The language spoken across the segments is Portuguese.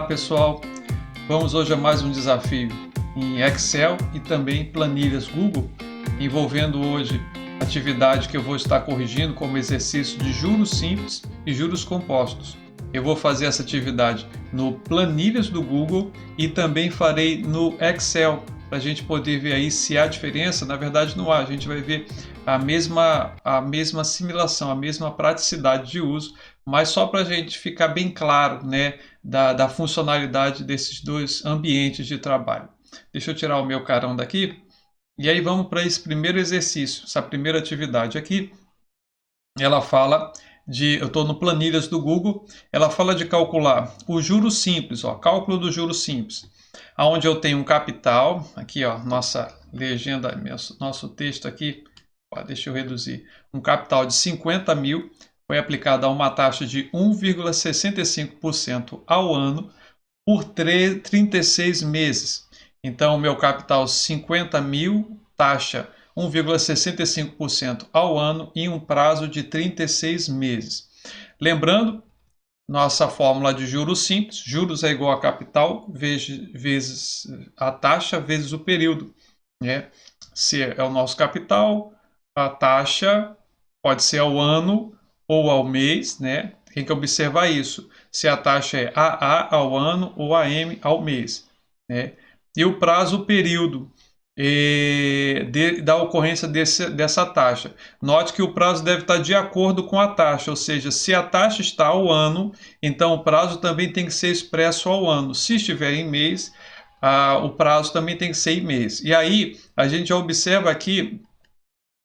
Olá pessoal, vamos hoje a mais um desafio em Excel e também planilhas Google, envolvendo hoje atividade que eu vou estar corrigindo como exercício de juros simples e juros compostos. Eu vou fazer essa atividade no planilhas do Google e também farei no Excel, para a gente poder ver aí se há diferença. Na verdade não há, a gente vai ver a mesma assimilação, a mesma praticidade de uso, mas só para a gente ficar bem claro, né, da funcionalidade desses dois ambientes de trabalho. Deixa eu tirar o meu carão daqui. E aí vamos para esse primeiro exercício, essa primeira atividade aqui. Ela fala de, eu estou no planilhas do Google, ela fala de calcular o juros simples, ó, cálculo do juros simples, onde eu tenho um capital, aqui ó, nossa legenda, nosso texto aqui, ó, deixa eu reduzir, um capital de 50 mil, foi aplicada a uma taxa de 1,65% ao ano por 36 meses. Então, o meu capital 50 mil, taxa 1,65% ao ano em um prazo de 36 meses. Lembrando, nossa fórmula de juros simples, juros é igual a capital vezes a taxa vezes o período, né? Se é o nosso capital, a taxa pode ser ao ano ou ao mês, né? Tem que observar isso, se a taxa é AA ao ano ou AM ao mês, né? E o prazo, o período da ocorrência dessa taxa. Note que o prazo deve estar de acordo com a taxa, ou seja, se a taxa está ao ano, então o prazo também tem que ser expresso ao ano. Se estiver em mês, o prazo também tem que ser em mês. E aí a gente já observa aqui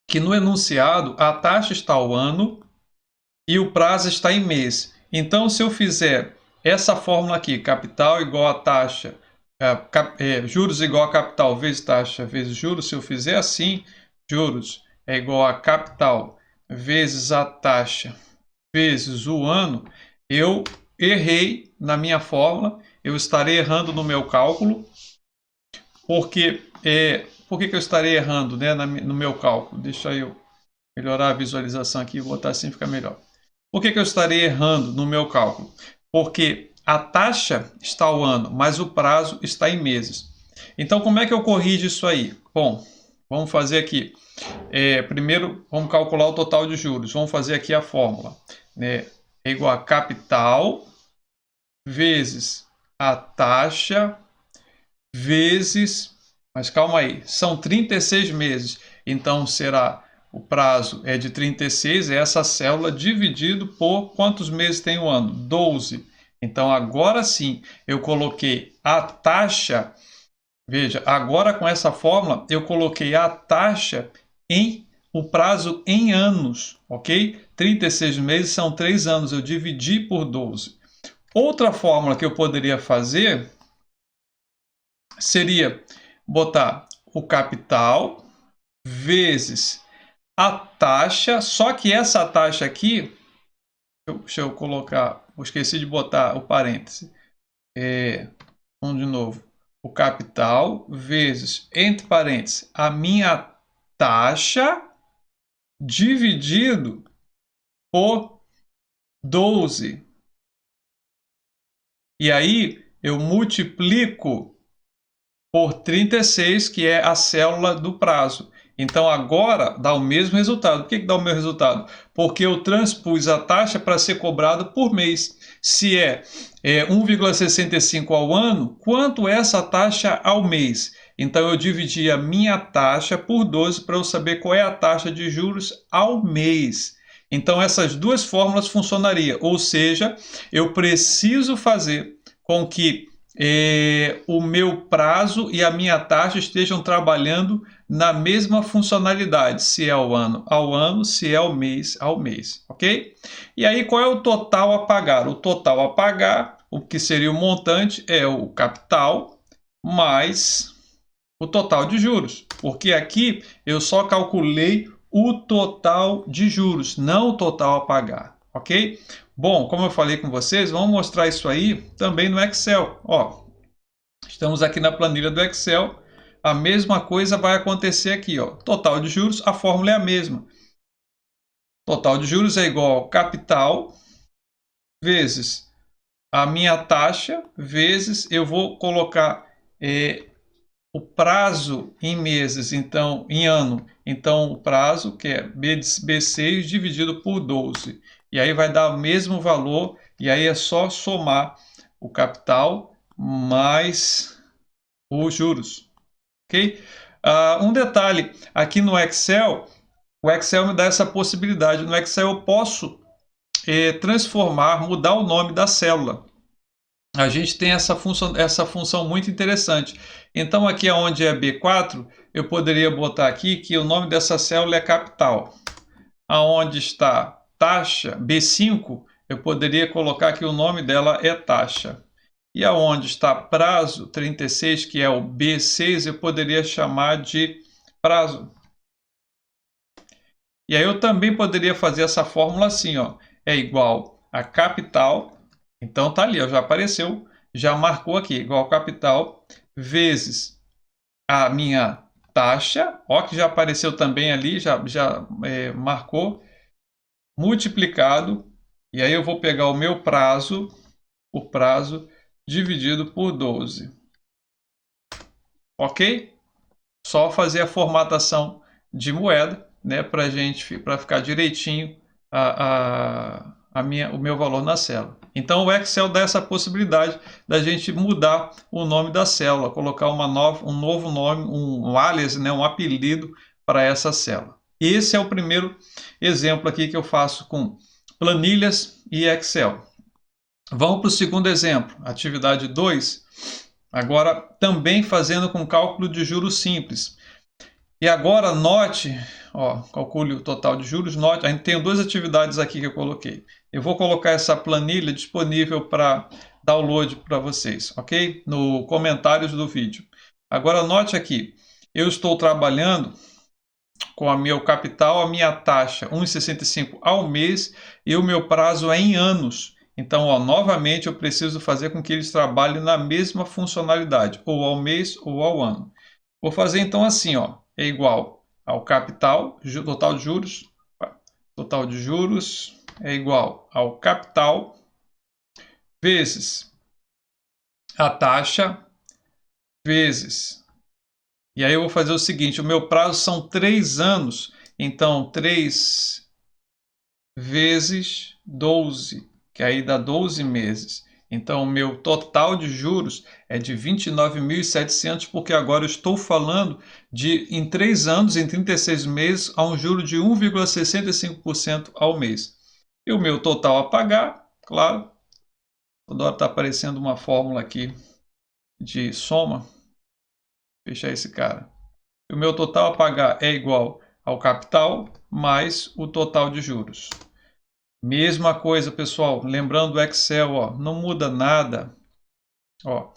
que no enunciado a taxa está ao ano e o prazo está em mês. Então, se eu fizer essa fórmula aqui, capital igual a taxa, juros igual a capital vezes taxa vezes juros, se eu fizer assim, juros é igual a capital vezes a taxa vezes o ano, eu errei na minha fórmula, eu estarei errando no meu cálculo, porque por que eu estarei errando, né, no meu cálculo? Deixa eu melhorar a visualização aqui, vou botar assim, fica melhor. Por que eu estarei errando no meu cálculo? Porque a taxa está ao ano, mas o prazo está em meses. Então, como é que eu corrijo isso aí? Bom, vamos fazer aqui. Primeiro, vamos calcular o total de juros. Vamos fazer aqui a fórmula, né? É igual a capital vezes a taxa vezes... Mas calma aí, são 36 meses. Então, será... O prazo é de 36, é essa célula dividido por quantos meses tem o ano? 12. Então, agora sim, eu coloquei a taxa. Veja, agora com essa fórmula, eu coloquei a taxa em o prazo em anos, ok? 36 meses são 3 anos, eu dividi por 12. Outra fórmula que eu poderia fazer seria botar o capital vezes a taxa, só que essa taxa aqui, deixa eu colocar, eu esqueci de botar o parêntese, vamos de novo, o capital vezes, entre parênteses, a minha taxa dividido por 12. E aí eu multiplico por 36, que é a célula do prazo. Então, agora dá o mesmo resultado. Por que dá o mesmo resultado? Porque eu transpus a taxa para ser cobrada por mês. Se é 1,65 ao ano, quanto é essa taxa ao mês? Então, eu dividi a minha taxa por 12 para eu saber qual é a taxa de juros ao mês. Então, essas duas fórmulas funcionariam. Ou seja, eu preciso fazer com que o meu prazo e a minha taxa estejam trabalhando na mesma funcionalidade, se é ao ano, se é ao mês, ok? E aí, qual é o total a pagar? O total a pagar, o que seria o montante, é o capital mais o total de juros, porque aqui eu só calculei o total de juros, não o total a pagar, ok? Bom, como eu falei com vocês, vamos mostrar isso aí também no Excel. Ó, estamos aqui na planilha do Excel, a mesma coisa vai acontecer aqui. Ó. Total de juros, a fórmula é a mesma. Total de juros é igual ao capital vezes a minha taxa vezes, eu vou colocar o prazo em meses, então em ano. Então o prazo, que é B6 dividido por 12. E aí vai dar o mesmo valor, e aí é só somar o capital mais os juros. Ok? Um detalhe, aqui no Excel, o Excel me dá essa possibilidade. No Excel eu posso transformar, mudar o nome da célula. A gente tem essa função muito interessante. Então aqui onde é B4, eu poderia botar aqui que o nome dessa célula é capital. Aonde está taxa, B5, eu poderia colocar que o nome dela é taxa. E aonde está prazo, 36, que é o B6, eu poderia chamar de prazo. E aí eu também poderia fazer essa fórmula assim, ó, é igual a capital, então tá ali, ó, já apareceu, já marcou aqui, igual a capital, vezes a minha taxa, ó que já apareceu também ali, já marcou, multiplicado, e aí eu vou pegar o prazo dividido por 12. Ok? Só fazer a formatação de moeda, né, para ficar direitinho o meu valor na célula. Então o Excel dá essa possibilidade da gente mudar o nome da célula, colocar um novo nome, um alias, né, um apelido para essa célula. Esse é o primeiro exemplo aqui que eu faço com planilhas e Excel. Vamos para o segundo exemplo, atividade 2. Agora também fazendo com cálculo de juros simples. E agora note, ó, calcule o total de juros, note, a gente tem duas atividades aqui que eu coloquei. Eu vou colocar essa planilha disponível para download para vocês, ok? No comentários do vídeo. Agora note aqui, eu estou trabalhando com a meu capital, a minha taxa 1,65 ao mês e o meu prazo é em anos. Então, ó, novamente eu preciso fazer com que eles trabalhem na mesma funcionalidade, ou ao mês ou ao ano. Vou fazer então assim, ó, é igual ao capital, total de juros é igual ao capital vezes a taxa vezes. E aí eu vou fazer o seguinte, o meu prazo são 3 anos, então 3 vezes 12, que aí dá 12 meses. Então, o meu total de juros é de 29.700, porque agora eu estou falando de, em 3 anos, em 36 meses, a um juro de 1,65% ao mês. E o meu total a pagar, claro, toda hora está aparecendo uma fórmula aqui de soma. Fechar esse cara. E o meu total a pagar é igual ao capital mais o total de juros. Mesma coisa, pessoal, lembrando o Excel, ó, não muda nada. Ó,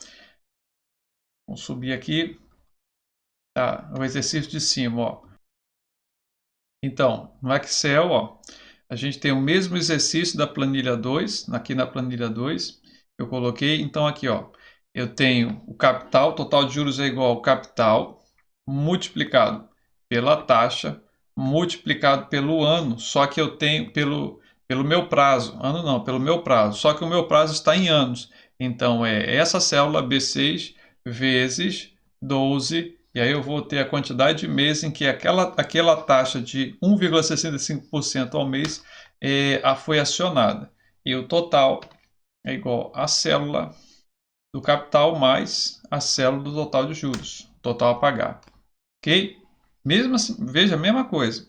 vamos subir aqui, tá, o exercício de cima, ó. Então, no Excel, ó, a gente tem o mesmo exercício da planilha 2, aqui na planilha 2, eu coloquei, então aqui, ó, eu tenho o capital, total de juros é igual ao capital, multiplicado pela taxa, multiplicado pelo ano, só que eu tenho pelo meu prazo, ano não, pelo meu prazo, só que o meu prazo está em anos. Então, é essa célula B6 vezes 12, e aí eu vou ter a quantidade de meses em que aquela taxa de 1,65% ao mês foi acionada. E o total é igual à célula do capital mais a célula do total de juros, total a pagar. Ok? Mesmo assim, veja, a mesma coisa.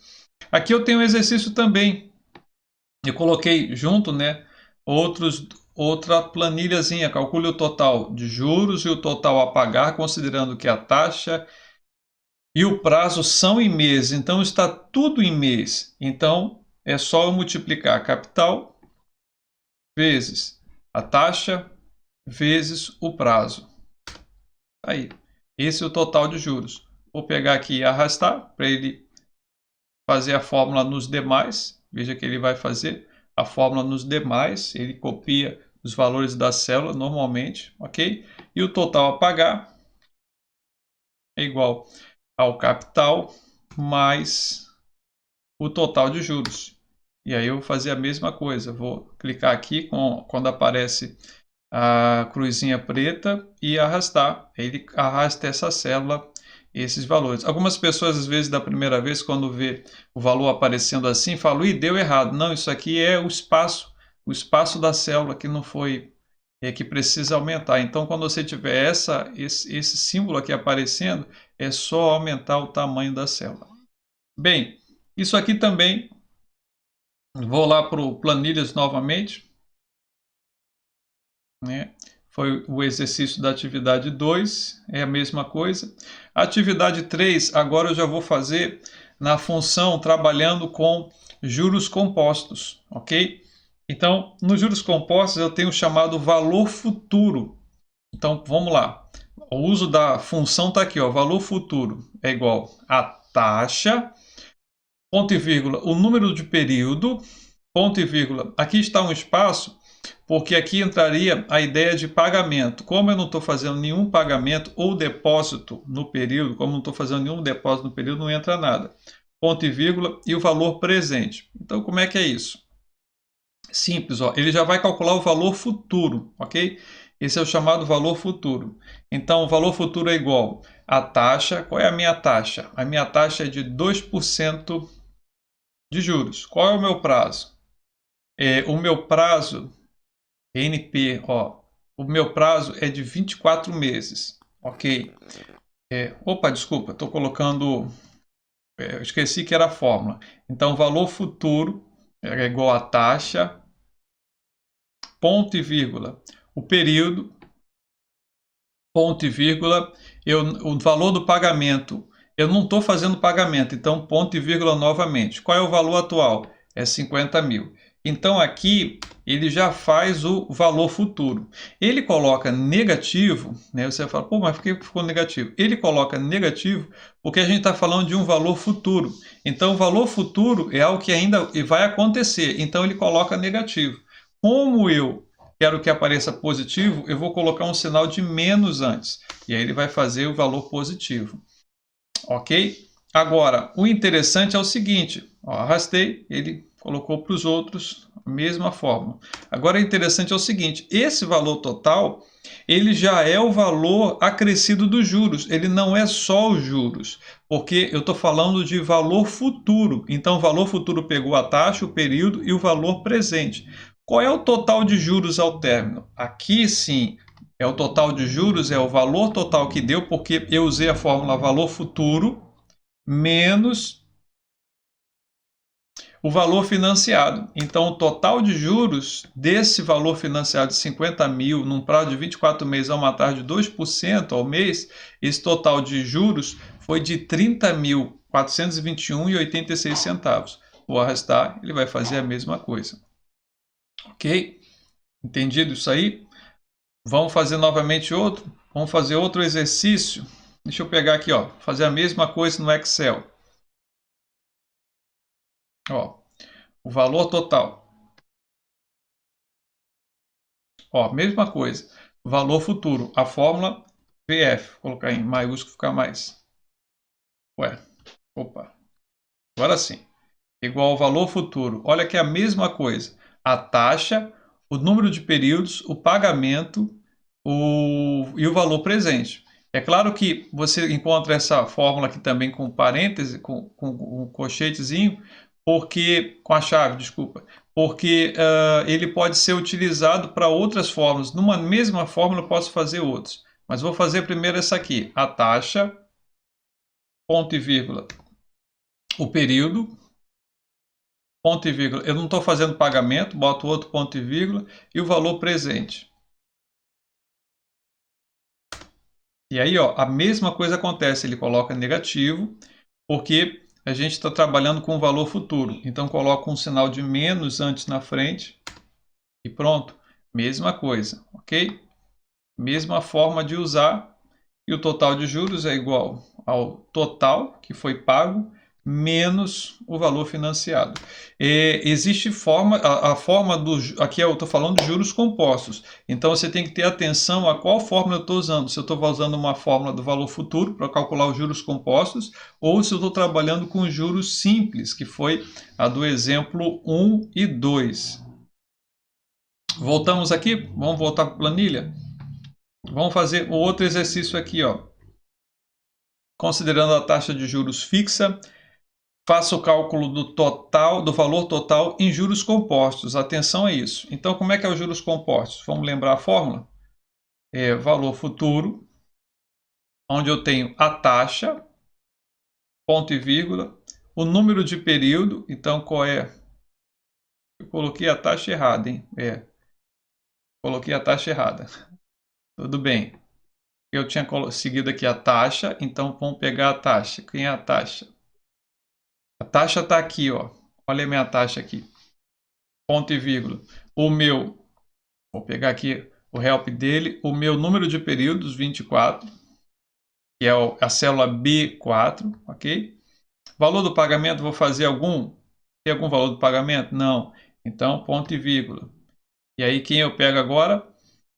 Aqui eu tenho um exercício também. Eu coloquei junto, né, outra planilhazinha, calcule o total de juros e o total a pagar, considerando que a taxa e o prazo são em mês, então está tudo em mês. Então é só eu multiplicar capital vezes a taxa vezes o prazo. Aí, esse é o total de juros. Vou pegar aqui e arrastar para ele fazer a fórmula nos demais. Veja que ele vai fazer a fórmula nos demais. Ele copia os valores da célula normalmente, ok? E o total a pagar é igual ao capital mais o total de juros. E aí eu vou fazer a mesma coisa. Vou clicar aqui quando aparece a cruzinha preta e arrastar. Ele arrasta essa célula, esses valores. Algumas pessoas, às vezes, da primeira vez, quando vê o valor aparecendo assim, falam, ih, deu errado. Não, isso aqui é o espaço da célula que não foi, que precisa aumentar. Então, quando você tiver esse símbolo aqui aparecendo, é só aumentar o tamanho da célula. Bem, isso aqui também, vou lá para o planilhas novamente, né? Foi o exercício da atividade 2, é a mesma coisa. Atividade 3, agora eu já vou fazer na função trabalhando com juros compostos, ok? Então, nos juros compostos eu tenho o chamado valor futuro. Então, vamos lá. O uso da função está aqui, ó, valor futuro é igual a taxa, ponto e vírgula, o número de período, ponto e vírgula, aqui está um espaço, porque aqui entraria a ideia de pagamento. Como eu não estou fazendo nenhum pagamento ou depósito no período, como não estou fazendo nenhum depósito no período, não entra nada. Ponto e vírgula e o valor presente. Então, como é que é isso? Simples, ó. Ele já vai calcular o valor futuro, ok? Esse é o chamado valor futuro. Então, o valor futuro é igual a taxa. Qual é a minha taxa? A minha taxa é de 2% de juros. Qual é o meu prazo? O meu prazo, NP, ó, o meu prazo é de 24 meses, ok? Opa, desculpa, estou colocando, eu esqueci que era a fórmula. Então, valor futuro é igual a taxa, ponto e vírgula, o período, ponto e vírgula, o valor do pagamento, eu não estou fazendo pagamento, então ponto e vírgula novamente. Qual é o valor atual? É 50 mil. Então aqui ele já faz o valor futuro. Ele coloca negativo, né? Você fala, pô, mas por que ficou negativo? Ele coloca negativo porque a gente está falando de um valor futuro. Então o valor futuro é algo que ainda vai acontecer, então ele coloca negativo. Como eu quero que apareça positivo, eu vou colocar um sinal de menos antes. E aí ele vai fazer o valor positivo. Ok? Agora, o interessante é o seguinte. Ó, arrastei, ele colocou para os outros a mesma forma. Agora, o interessante é o seguinte. Esse valor total, ele já é o valor acrescido dos juros. Ele não é só os juros. Porque eu estou falando de valor futuro. Então, o valor futuro pegou a taxa, o período e o valor presente. Qual é o total de juros ao término? Aqui sim, é o total de juros, é o valor total que deu, porque eu usei a fórmula valor futuro menos o valor financiado. Então, o total de juros desse valor financiado de 50 mil, num prazo de 24 meses, a uma taxa de 2% ao mês, esse total de juros foi de R$ 30.421,86. Vou arrastar, ele vai fazer a mesma coisa. Ok? Entendido isso aí? Vamos fazer novamente outro? Vamos fazer outro exercício. Deixa eu pegar aqui, ó, fazer a mesma coisa no Excel. Ó, o valor total. Ó, mesma coisa. Valor futuro. A fórmula VF. Vou colocar em maiúsculo, ficar mais. Ué, opa. Agora sim. Igual ao valor futuro. Olha que é a mesma coisa. A taxa, o número de períodos, o pagamento e o valor presente. É claro que você encontra essa fórmula aqui também com parêntese, com um colchetezinho, porque com a chave, desculpa, porque ele pode ser utilizado para outras fórmulas. Numa mesma fórmula eu posso fazer outros. Mas vou fazer primeiro essa aqui, a taxa, ponto e vírgula, o período, ponto e vírgula. Eu não estou fazendo pagamento, boto outro ponto e vírgula e o valor presente. E aí, ó, a mesma coisa acontece, ele coloca negativo, porque a gente está trabalhando com o valor futuro. Então, coloca um sinal de menos antes na frente e pronto. Mesma coisa, ok? Mesma forma de usar. E o total de juros é igual ao total que foi pago menos o valor financiado. Existe forma, a forma do, aqui eu estou falando de juros compostos, então você tem que ter atenção a qual fórmula eu estou usando, se eu estou usando uma fórmula do valor futuro para calcular os juros compostos, ou se eu estou trabalhando com juros simples, que foi a do exemplo 1 e 2. Voltamos aqui, vamos voltar para a planilha. Vamos fazer o outro exercício aqui, ó. Considerando a taxa de juros fixa, faça o cálculo do total, do valor total em juros compostos. Atenção a isso. Então, como é que é os juros compostos? Vamos lembrar a fórmula? É valor futuro, onde eu tenho a taxa, ponto e vírgula, o número de período. Então, qual é? Eu coloquei a taxa errada, hein? Coloquei a taxa errada. Tudo bem. Eu tinha seguido aqui a taxa, então vamos pegar a taxa. Quem é a taxa? A taxa está aqui, ó. Olha a minha taxa aqui. Ponto e vírgula. O meu, vou pegar aqui o help dele, o meu número de períodos, 24, que é a célula B4, ok? Valor do pagamento, vou fazer tem algum valor do pagamento? Não. Então, ponto e vírgula. E aí, quem eu pego agora?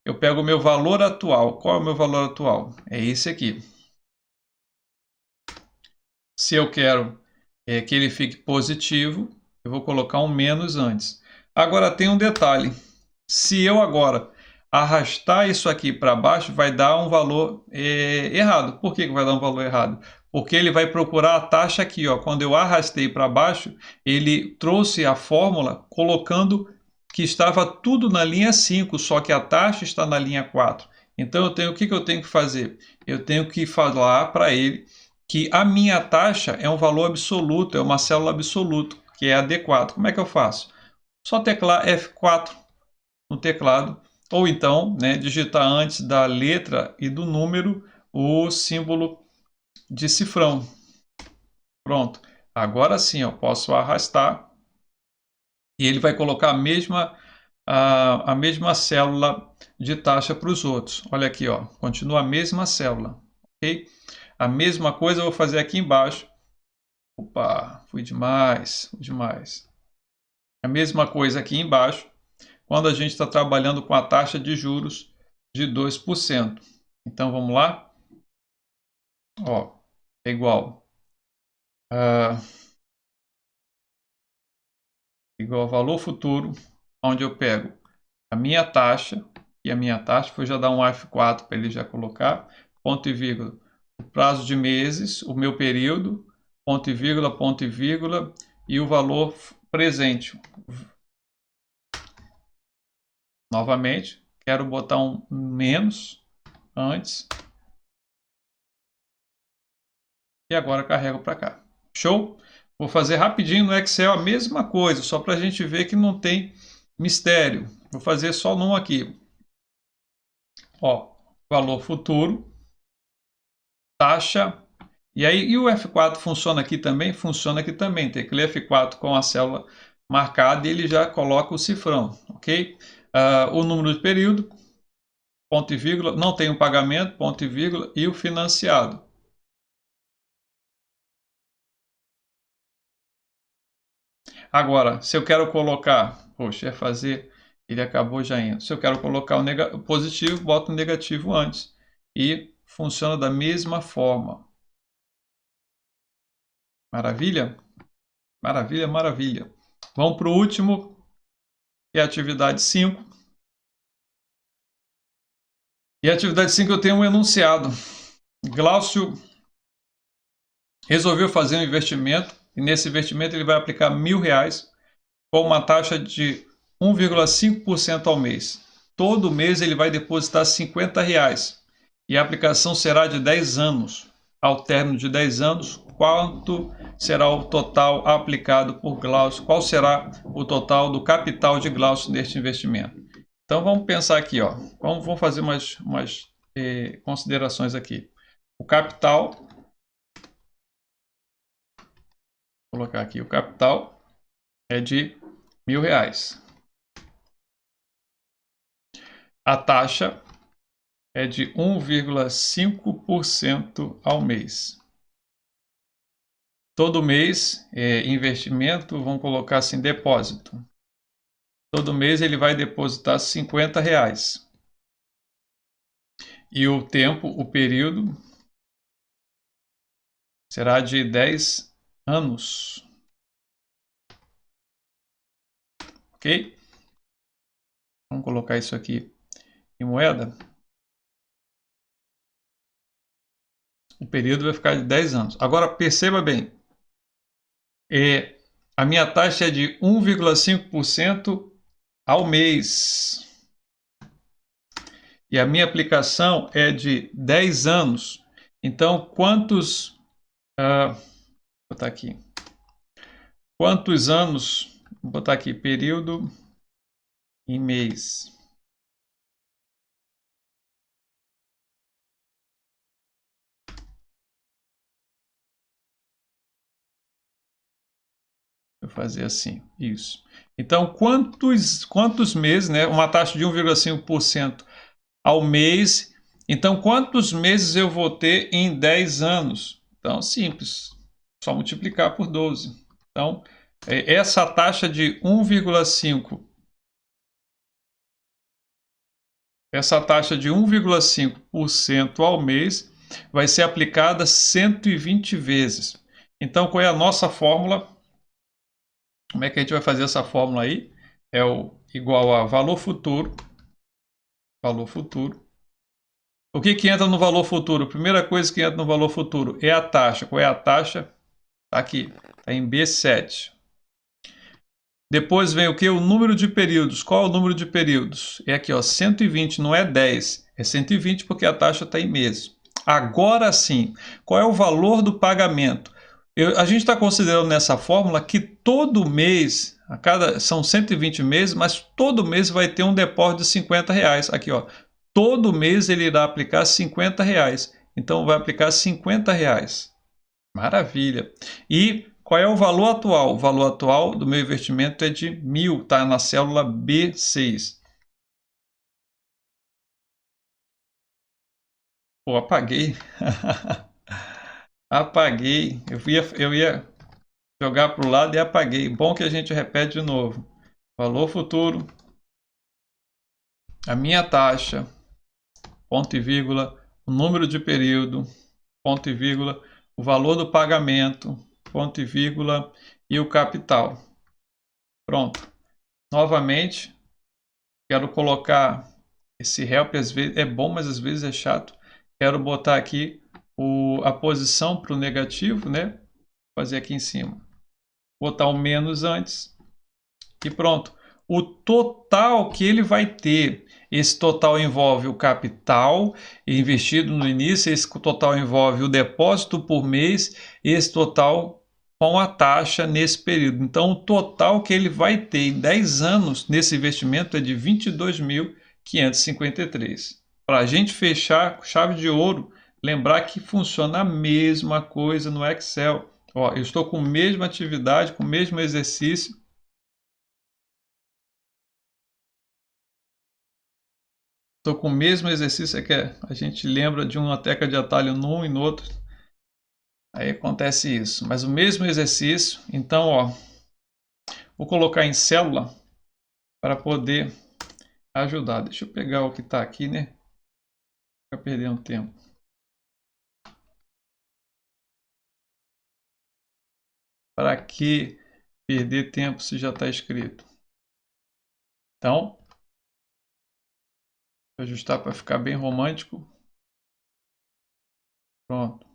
Eu pego o meu valor atual. Qual é o meu valor atual? É esse aqui. Se eu quero que ele fique positivo, eu vou colocar um menos antes. Agora tem um detalhe. Se eu agora arrastar isso aqui para baixo, vai dar um valor errado. Por que vai dar um valor errado? Porque ele vai procurar a taxa aqui, ó. Quando eu arrastei para baixo, ele trouxe a fórmula colocando que estava tudo na linha 5, só que a taxa está na linha 4. Então, o que eu tenho que fazer? Eu tenho que falar para ele que a minha taxa é um valor absoluto, é uma célula absoluta, que é a D4. Como é que eu faço? Só teclar F4 no teclado, ou então, né, digitar antes da letra e do número o símbolo de cifrão. Pronto. Agora sim, eu posso arrastar e ele vai colocar a mesma célula de taxa para os outros. Olha aqui, ó, continua a mesma célula, ok? A mesma coisa eu vou fazer aqui embaixo. Opa, fui demais, fui demais. A mesma coisa aqui embaixo, quando a gente está trabalhando com a taxa de juros de 2%. Então, vamos lá? Ó, é igual igual valor futuro, onde eu pego a minha taxa, e a minha taxa, vou já dar um F4 para ele já colocar, ponto e vírgula, o prazo de meses, o meu período, ponto e vírgula, e o valor presente. Novamente, quero botar um menos antes. E agora carrego para cá. Show? Vou fazer rapidinho no Excel a mesma coisa, só para a gente ver que não tem mistério. Vou fazer só num aqui. Ó, valor futuro, taxa. E aí, e o F4 funciona aqui também? Funciona aqui também. Tem que ler F4 com a célula marcada e ele já coloca o cifrão, ok? O número de período, ponto e vírgula, não tem o pagamento, ponto e vírgula, e o financiado. Agora, se eu quero colocar, poxa, ele acabou já indo. Se eu quero colocar o positivo, boto o negativo antes. E funciona da mesma forma. Maravilha? Maravilha, maravilha. Vamos para o último, que é a atividade 5. E a atividade 5 eu tenho um enunciado. Glaucio resolveu fazer um investimento, e nesse investimento ele vai aplicar R$1.000 com uma taxa de 1,5% ao mês. Todo mês ele vai depositar R$50 e a aplicação será de 10 anos. Ao término de 10 anos, quanto será o total aplicado por Glaucio? Qual será o total do capital de Glaucio neste investimento? Então vamos pensar aqui, ó. Vamos fazer umas considerações aqui. O capital, vou colocar aqui, o capital é de R$1.000. A taxa é de 1,5% ao mês. Todo mês, investimento, vamos colocar assim, depósito. Todo mês ele vai depositar R$50. E o tempo, o período, será de 10 anos. Ok? Vamos colocar isso aqui em moeda. O período vai ficar de 10 anos. Agora, perceba bem. A minha taxa é de 1,5% ao mês. E a minha aplicação é de 10 anos. Então, quantos... vou botar aqui. Quantos anos... Vou botar aqui, período em mês. Vou fazer assim, isso. Então, quantos meses, né? Uma taxa de 1,5% ao mês. Então, quantos meses eu vou ter em 10 anos? Então, simples. Só multiplicar por 12. Então, essa taxa de 1,5%. Essa taxa de 1,5% ao mês vai ser aplicada 120 vezes. Então, qual é a nossa fórmula? Como é que a gente vai fazer essa fórmula aí? É igual a valor futuro. Valor futuro. O que entra no valor futuro? A primeira coisa que entra no valor futuro é a taxa. Qual é a taxa? Está aqui. Está em B7. Depois vem o que? O número de períodos. Qual é o número de períodos? É aqui, ó, 120, não é 10. É 120 porque a taxa está em meses. Agora sim, qual é o valor do pagamento? A gente está considerando nessa fórmula que todo mês, são 120 meses, mas todo mês vai ter um depósito de R$50. Aqui, ó, todo mês ele irá aplicar R$50. Então vai aplicar R$50. Maravilha. E qual é o valor atual? O valor atual do meu investimento é de 1.000, está na célula B6. Pô, apaguei. Apaguei. Eu ia jogar para o lado e apaguei. Bom que a gente repete de novo. Valor futuro. A minha taxa. Ponto e vírgula. O número de período. Ponto e vírgula. O valor do pagamento. Ponto e vírgula. E o capital. Pronto. Novamente. Quero colocar esse help. Às vezes é bom, mas às vezes é chato. Quero botar aqui a posição para o negativo, né? Fazer aqui em cima. Botar o menos antes e pronto. O total que ele vai ter, esse total envolve o capital investido no início, esse total envolve o depósito por mês, esse total com a taxa nesse período. Então, o total que ele vai ter em 10 anos nesse investimento é de 22.553. Para a gente fechar com chave de ouro, lembrar que funciona a mesma coisa no Excel. Ó, eu estou com a mesma atividade, com o mesmo exercício. Estou com o mesmo exercício, é que a gente lembra de uma tecla de atalho num e no outro. Aí acontece isso. Mas o mesmo exercício, então, ó, vou colocar em célula para poder ajudar. Deixa eu pegar o que está aqui, né? Para perder um tempo. Para que perder tempo se já está escrito? Então, vou ajustar para ficar bem romântico. Pronto.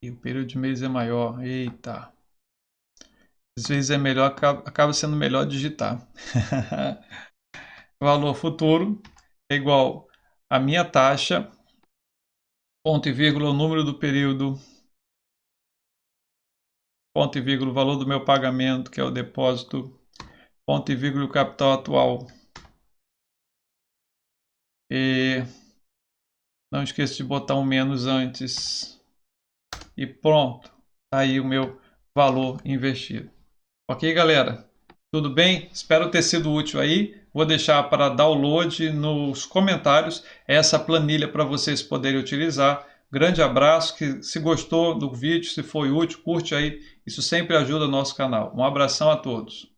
E o período de mês é maior. Eita. Às vezes é melhor, acaba sendo melhor digitar. Valor futuro é igual a minha taxa, ponto e vírgula, o número do período, ponto e vírgula, o valor do meu pagamento, que é o depósito, ponto e vírgula, o capital atual. E não esqueça de botar um menos antes. E pronto, tá aí o meu valor investido. Ok, galera? Tudo bem? Espero ter sido útil aí. Vou deixar para download nos comentários essa planilha para vocês poderem utilizar. Grande abraço, que se gostou do vídeo, se foi útil, curte aí. Isso sempre ajuda o nosso canal. Um abração a todos.